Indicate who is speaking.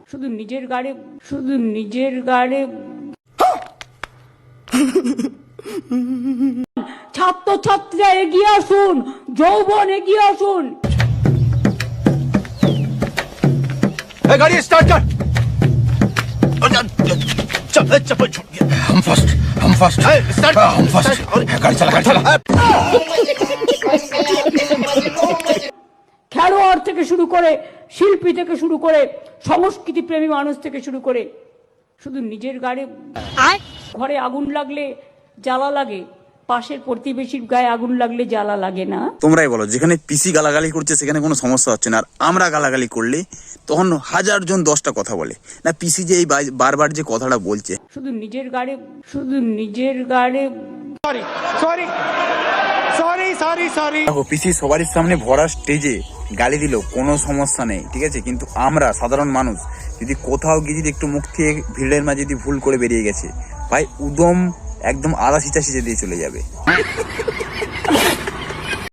Speaker 1: শুধু নিজের গাড়ে ছাত্রছাত্রীরা এগিয়ে আসুন, যৌবন এগিয়ে আসুন।
Speaker 2: गाड़ी स्टार्ट कर। चप्पल छूट गया। हम फर्स्ट स्टार्ट हम फर्स्ट गाड़ी चला
Speaker 1: খেলোয়াড় থেকে শুরু করে, শিল্পী থেকে শুরু করে, সংস্কৃতি প্রেমী মানুষ থেকে শুরু করে, শুধু নিজের ঘরে আগুন লাগলে জ্বালা লাগে, পাশের প্রতিবেশীর গায়ে আগুন লাগলে জ্বালা লাগে না।
Speaker 3: তোমরাই বলো, যেখানে পিসি গালাগালি করছে সেখানে কোনো সমস্যা হচ্ছে না, আর আমরা গালাগালি করলে তখন 1000 জন 10টা কথা বলে না। পিসি যে এই বারবার যে কথাটা বলছে,
Speaker 1: শুধু নিজের গাড়ে
Speaker 3: দেখো পিসি সবারই সামনে ভরা স্টেজে গালি দিল, কোনো সমস্যা নেই, ঠিক আছে। কিন্তু আমরা সাধারণ মানুষ যদি কোথাও গিয়ে যদি একটু মুখ থেকে ভিড়ের মাঝে যদি ভুল করে বেরিয়ে গেছে, ভাই উদম একদম আদা সিচা দিয়ে চলে যাবে।